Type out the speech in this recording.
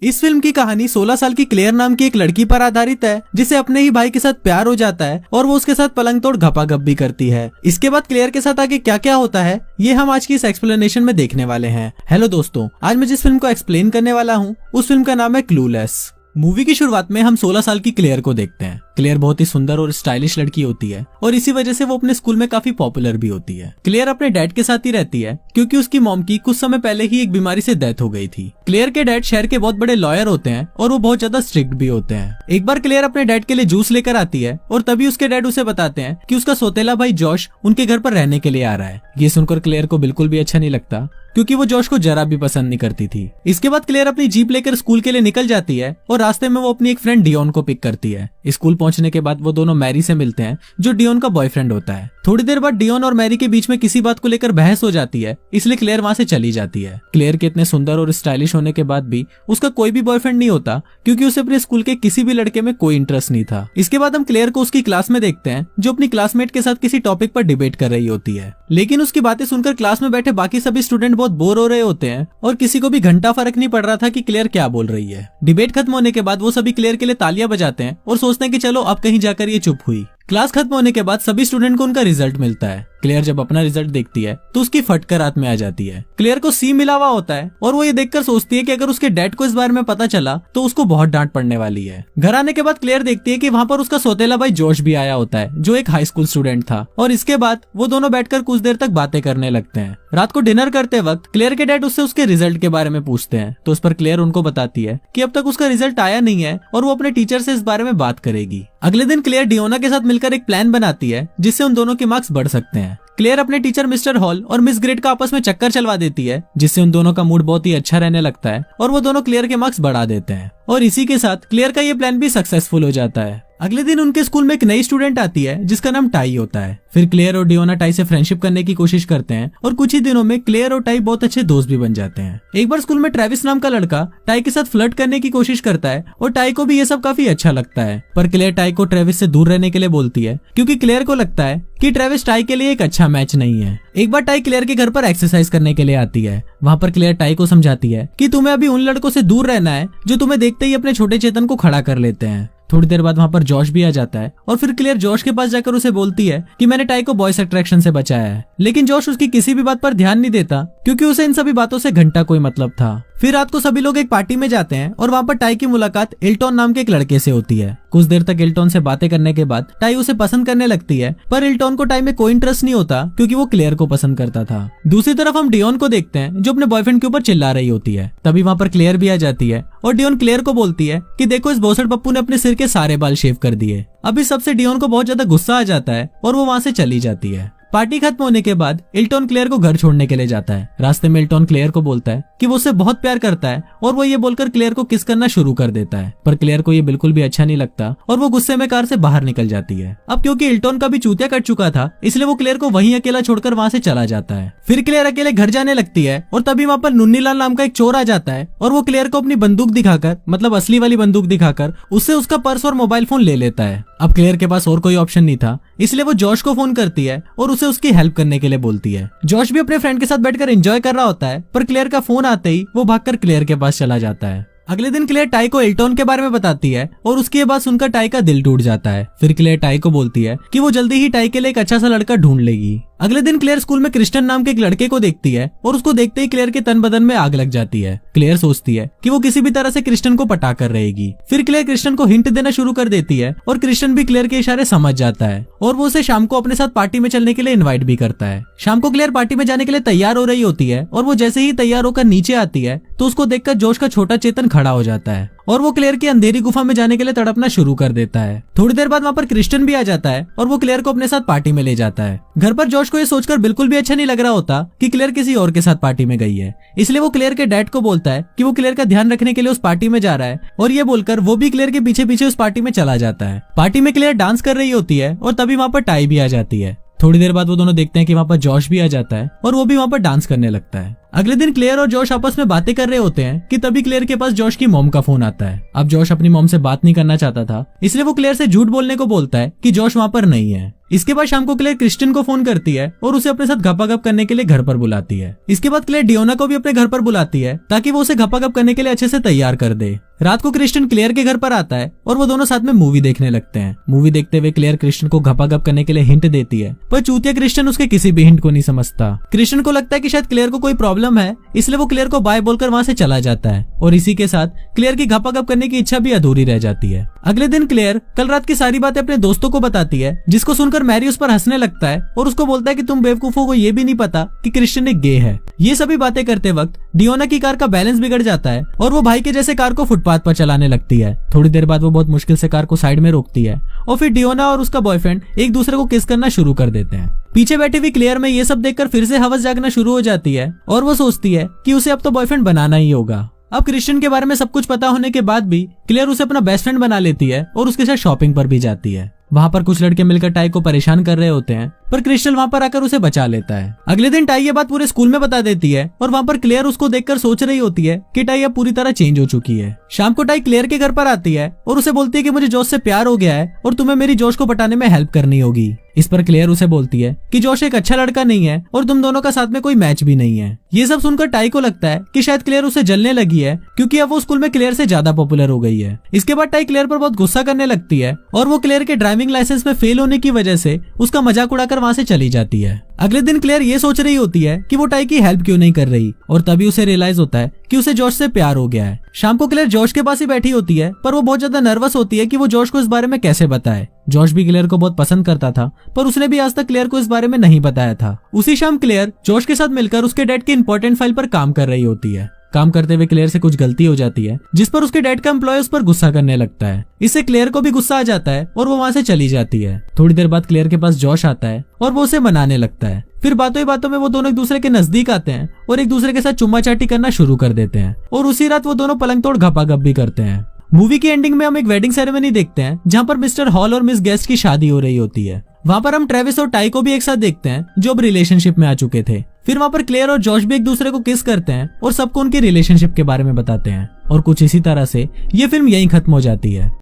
इस फिल्म की कहानी 16 साल की क्लेयर नाम की एक लड़की पर आधारित है जिसे अपने ही भाई के साथ प्यार हो जाता है और वो उसके साथ पलंग तोड़ घपाघप भी करती है। इसके बाद क्लेयर के साथ आगे क्या क्या होता है ये हम आज की इस एक्सप्लेनेशन में देखने वाले हैं। हेलो दोस्तों, आज मैं जिस फिल्म को एक्सप्लेन करने वाला हूँ उस फिल्म का नाम है क्लूलेस। मूवी की शुरुआत में हम 16 साल की क्लेयर को देखते हैं। क्लेयर बहुत ही सुंदर और स्टाइलिश लड़की होती है और इसी वजह से वो अपने स्कूल में काफी पॉपुलर भी होती है। क्लेयर अपने डैड के साथ ही रहती है क्योंकि उसकी मॉम की कुछ समय पहले ही एक बीमारी से डेथ हो गई थी। क्लेयर के डैड शहर के बहुत बड़े लॉयर होते हैं और वो बहुत ज्यादा स्ट्रिक्ट भी होते हैं। एक बार क्लेयर अपने डैड के लिए जूस लेकर आती है और तभी उसके डैड उसे बताते हैं कि उसका सौतेला भाई जॉश उनके घर पर रहने के लिए आ रहा है। ये सुनकर क्लेयर को बिल्कुल भी अच्छा नहीं लगता क्योंकि वो जॉश को जरा भी पसंद नहीं करती थी। इसके बाद क्लेयर अपनी जीप लेकर स्कूल के लिए निकल जाती है और रास्ते में वो अपनी एक फ्रेंड डियोन को पिक करती है। स्कूल पहुंचने के बाद वो दोनों मैरी से मिलते हैं जो डियोन का बॉयफ्रेंड होता है। थोड़ी देर बाद डियोन और मैरी के बीच में किसी बात को लेकर बहस हो जाती है, इसलिए क्लेयर वहां से चली जाती है। क्लेयर के इतने सुंदर और स्टाइलिश होने के बाद भी उसका कोई भी बॉयफ्रेंड नहीं होता क्योंकि उसे अपने स्कूल के किसी भी लड़के में कोई इंटरेस्ट नहीं था। इसके बाद हम क्लेयर को उसकी क्लास में देखते हैं जो अपनी क्लासमेट के साथ किसी टॉपिक पर डिबेट कर रही होती है, लेकिन उसकी बातें सुनकर क्लास में बैठे बाकी सभी स्टूडेंट बहुत बोर हो रहे होते हैं और किसी को भी घंटा फर्क नहीं पड़ रहा था कि क्लेयर क्या बोल रही है। डिबेट खत्म होने के बाद वो सभी क्लेयर के लिए तालियां बजाते हैं और सोचते हैं कि चलो अब कहीं जाकर ये चुप हुई। क्लास खत्म होने के बाद सभी स्टूडेंट को उनका रिजल्ट मिलता है। क्लेयर जब अपना रिजल्ट देखती है तो उसकी फटकर रात में आ जाती है। क्लेयर को सी मिला हुआ होता है और वो ये देखकर सोचती है कि अगर उसके डैड को इस बारे में पता चला तो उसको बहुत डांट पड़ने वाली है। घर आने के बाद क्लेयर देखती है कि वहाँ पर उसका सौतेला भाई जोश भी आया होता है जो एक हाई स्कूल स्टूडेंट था और इसके बाद वो दोनों बैठकर कुछ देर तक बातें करने लगते हैं। रात को डिनर करते वक्त क्लेयर के डैड उससे उसके रिजल्ट के बारे में पूछते हैं तो उस पर क्लेयर उनको बताती है कि अब तक उसका रिजल्ट आया नहीं है और वो अपने टीचर से इस बारे में बात करेगी। अगले दिन क्लेयर डियोना के साथ मिलकर एक प्लान बनाती है जिससे उन दोनों के मार्क्स बढ़ सकते हैं। क्लेयर अपने टीचर मिस्टर हॉल और मिस ग्रेड का आपस में चक्कर चलवा देती है जिससे उन दोनों का मूड बहुत ही अच्छा रहने लगता है और वो दोनों क्लेयर के मार्क्स बढ़ा देते हैं और इसी के साथ क्लेयर का ये प्लान भी सक्सेसफुल हो जाता है। अगले दिन उनके स्कूल में एक नई स्टूडेंट आती है जिसका नाम टाई होता है। फिर क्लेयर और डियोना टाई से फ्रेंडशिप करने की कोशिश करते हैं और कुछ ही दिनों में क्लेयर और टाई बहुत अच्छे दोस्त भी बन जाते हैं। एक बार स्कूल में ट्रेविस नाम का लड़का टाई के साथ फ्लर्ट करने की कोशिश करता है और टाई को भी ये सब काफी अच्छा लगता है, पर क्लेयर टाई को ट्रेविस से दूर रहने के लिए बोलती है क्योंकि क्लेयर को लगता है कि ट्रेविस टाई के लिए एक अच्छा मैच नहीं है। एक बार टाई क्लेयर के घर पर एक्सरसाइज करने के लिए आती है। वहाँ पर क्लेयर टाई को समझाती है कि तुम्हें अभी उन लड़कों से दूर रहना है जो तुम्हें देखते ही अपने छोटे चेतन को खड़ा कर लेते हैं। थोड़ी देर बाद वहाँ पर जॉश भी आ जाता है और फिर क्लेयर जॉश के पास जाकर उसे बोलती है कि मैंने टाई को बॉयज अट्रैक्शन से बचाया है, लेकिन जॉश उसकी किसी भी बात पर ध्यान नहीं देता क्योंकि उसे इन सभी बातों से घंटा कोई मतलब था। फिर रात को सभी लोग एक पार्टी में जाते हैं और वहाँ पर टाई की मुलाकात इल्टॉन नाम के एक लड़के से होती है। कुछ देर तक इल्टॉन से बातें करने के बाद टाई उसे पसंद करने लगती है, पर इल्टॉन को टाई में कोई इंटरेस्ट नहीं होता क्योंकि वो क्लेयर को पसंद करता था। दूसरी तरफ हम डियोन को देखते हैं जो अपने बॉयफ्रेंड के ऊपर चिल्ला रही होती है। तभी वहाँ पर क्लेयर भी आ जाती है और डियोन क्लेयर को बोलती है कि देखो इस भोसड़ पप्पू ने अपने सिर के सारे बाल शेव कर दिए। अब इस सबसे डियोन को बहुत ज्यादा गुस्सा आ जाता है और वो वहाँ से चली जाती है। पार्टी खत्म होने के बाद इल्टॉन क्लेयर को घर छोड़ने के लिए जाता है। रास्ते में इल्टॉन क्लेयर को बोलता है कि वो उससे बहुत प्यार करता है और वो ये बोलकर क्लेयर को किस करना शुरू कर देता है, पर क्लेयर को ये बिल्कुल भी अच्छा नहीं लगता और वो गुस्से में कार से बाहर निकल जाती है। अब क्योंकि इल्टॉन का भी चूतिया कट चुका था इसलिए वो क्लेयर को वहीं अकेला छोड़कर वहाँ से चला जाता है। फिर क्लेयर अकेले घर जाने लगती है और तभी वहाँ पर नुन्नीलाल नाम का एक चोर आ जाता है और वो क्लेयर को अपनी बंदूक दिखाकर, मतलब असली वाली बंदूक दिखाकर, उससे उसका पर्स और मोबाइल फोन ले लेता है। अब क्लेयर के पास और कोई ऑप्शन नहीं था इसलिए वो जॉश को फोन करती है और उसे उसकी हेल्प करने के लिए बोलती है। जॉश भी अपने फ्रेंड के साथ बैठकर एंजॉय कर रहा होता है, पर क्लेयर का फोन आते ही वो भागकर क्लेयर के पास चला जाता है। अगले दिन क्लेयर टाई को इल्टॉन के बारे में बताती है और उसकी ये बात सुनकर टाई का दिल टूट जाता है। फिर क्लेयर टाई को बोलती है कि वो जल्दी ही टाई के लिए एक अच्छा सा लड़का ढूंढ लेगी। अगले दिन क्लेयर स्कूल में क्रिस्टन नाम के एक लड़के को देखती है और उसको देखते ही क्लेयर के तन बदन में आग लग जाती है। क्लेयर सोचती है कि वो किसी भी तरह से क्रिस्टन को पटा कर रहेगी। फिर क्लेयर क्रिस्टन को हिंट देना शुरू कर देती है और क्रिस्टन भी क्लेयर के इशारे समझ जाता है और वो उसे शाम को अपने साथ पार्टी में चलने के लिए इन्वाइट भी करता है। शाम को क्लेयर पार्टी में जाने के लिए तैयार हो रही होती है और वो जैसे ही तैयार होकर नीचे आती है तो उसको देखकर जोश का छोटा चेतन खड़ा हो जाता है और वो क्लेयर की अंधेरी गुफा में जाने के लिए तड़पना शुरू कर देता है। थोड़ी देर बाद वहाँ पर क्रिस्टन भी आ जाता है और वो क्लेयर को अपने साथ पार्टी में ले जाता है। घर पर जॉश को ये सोचकर बिल्कुल भी अच्छा नहीं लग रहा होता कि क्लेयर किसी और के साथ पार्टी में गई है, इसलिए वो क्लेयर के डैड को बोलता है कि वो क्लेयर का ध्यान रखने के लिए उस पार्टी में जा रहा है और ये बोलकर वो भी क्लेयर के पीछे पीछे उस पार्टी में चला जाता है। पार्टी में क्लेयर डांस कर रही होती है और तभी वहाँ पर टाई भी आ जाती है। थोड़ी देर बाद वो दोनों देखते हैं कि वहाँ पर जॉश भी आ जाता है और वो भी वहाँ पर डांस करने लगता है। अगले दिन क्लेयर और जॉश आपस में बातें कर रहे होते हैं कि तभी क्लेयर के पास जॉश की मॉम का फोन आता है। अब जॉश अपनी मॉम से बात नहीं करना चाहता था इसलिए वो क्लेयर से झूठ बोलने को बोलता है कि जॉश वहाँ पर नहीं है। इसके बाद शाम को क्लेयर क्रिस्टियन को फोन करती है और उसे अपने साथ घपाघप करने के लिए घर पर बुलाती है। इसके बाद क्लेयर डियोना को भी अपने घर पर बुलाती है ताकि वो उसे घपाघप करने के लिए अच्छे से तैयार कर दे। रात को क्रिस्टियन क्लेयर के घर पर आता है और वो दोनों साथ में मूवी देखने लगते हैं। मूवी देखते हुए क्लेयर क्रिस्टियन को घपाघप करने के लिए हिंट देती है, पर चूतिया क्रिस्टियन उसके किसी भी हिंट को नहीं समझता। क्रिस्टियन को लगता है कि शायद क्लेयर को कोई प्रॉब्लम है, इसलिए वो क्लेयर को बाय बोलकर वहां से चला जाता है और इसी के साथ क्लेयर की घपाघप करने की इच्छा भी अधूरी रह जाती है। अगले दिन क्लेयर कल रात की सारी बातें अपने दोस्तों को बताती है, जिसको सुनकर मैरी उस पर हंसने लगता है और उसको बोलता है कि तुम बेवकूफों को ये भी नहीं पता कि क्रिस्टियन एक गे है। ये सभी बातें करते वक्त डियोना की कार का बैलेंस बिगड़ जाता है और वो भाई के जैसे कार को फुटपाथ पर चलाने लगती है। थोड़ी देर बाद वो बहुत मुश्किल से कार को साइड में रोकती है और फिर डियोना और उसका बॉयफ्रेंड एक दूसरे को किस करना शुरू कर देते हैं। पीछे बैठी हुई क्लेयर में ये सब देखकर फिर से हवस जागना शुरू हो जाती है और वो सोचती है कि उसे अब तो बॉयफ्रेंड बनाना ही होगा। अब क्रिस्टियन के बारे में सब कुछ पता होने के बाद भी क्लेयर उसे अपना बेस्ट फ्रेंड बना लेती है और उसके साथ शॉपिंग पर भी जाती है। वहाँ पर कुछ लड़के मिलकर टाई को परेशान कर रहे होते हैं, पर क्रिस्टल वहाँ पर आकर उसे बचा लेता है। अगले दिन टाई ये बात पूरे स्कूल में बता देती है और वहाँ पर क्लेयर उसको देखकर सोच रही होती है कि टाई अब पूरी तरह चेंज हो चुकी है। शाम को टाई क्लेयर के घर पर आती है और उसे बोलती है कि मुझे जॉश से प्यार हो गया है और तुम्हें मेरी जॉश को पटाने में हेल्प करनी होगी। इस पर क्लेयर उसे बोलती है कि जॉश एक अच्छा लड़का नहीं है और तुम दोनों का साथ में कोई मैच भी नहीं है। ये सब सुनकर टाई को लगता है कि शायद क्लेयर उसे जलने लगी है, क्योंकि अब वो स्कूल में क्लेयर से ज्यादा पॉपुलर हो गई है। इसके बाद टाई क्लेयर पर बहुत गुस्सा करने लगती है और वो क्लेयर के ड्राइविंग लाइसेंस में फेल होने की वजह से उसका मजाक उड़ाकर वहाँ से चली जाती है। अगले दिन क्लेयर ये सोच रही होती है कि वो टाई की हेल्प क्यों नहीं कर रही और तभी उसे रियलाइज होता है कि उसे जॉश से प्यार हो गया है। शाम को क्लेयर जॉश के पास ही बैठी होती है, पर वो बहुत ज्यादा नर्वस होती है कि वो जॉश को इस बारे में कैसे बताए। जॉश भी क्लेयर को बहुत पसंद करता था, पर उसने भी आज तक क्लेयर को इस बारे में नहीं बताया था। उसी शाम क्लेयर जॉश के साथ मिलकर उसके डैड की इंपॉर्टेंट फाइल पर काम कर रही होती है। काम करते हुए क्लेयर से कुछ गलती हो जाती है, जिस पर उसके डैड का एम्प्लॉय उस पर गुस्सा करने लगता है। इससे क्लेयर को भी गुस्सा आ जाता है और वो वहाँ से चली जाती है। थोड़ी देर बाद क्लेयर के पास जॉश आता है और वो उसे मनाने लगता है। फिर बातों ही बातों में वो दोनों एक दूसरे के नजदीक आते हैं और एक दूसरे के साथ चुम्मा चाटी करना शुरू कर देते हैं और उसी रात वो दोनों पलंग तोड़ घपाघप भी करते हैं। मूवी की एंडिंग में हम एक वेडिंग सेरेमनी देखते हैं, जहाँ पर मिस्टर हॉल और मिस गेस्ट की शादी हो रही होती है। वहाँ पर हम ट्रेविस और टाई को भी एक साथ देखते हैं, जो अब रिलेशनशिप में आ चुके थे। फिर वहाँ पर क्लेयर और जॉश भी एक दूसरे को किस करते हैं और सबको उनकी रिलेशनशिप के बारे में बताते हैं और कुछ इसी तरह से ये फिल्म यहीं खत्म हो जाती है।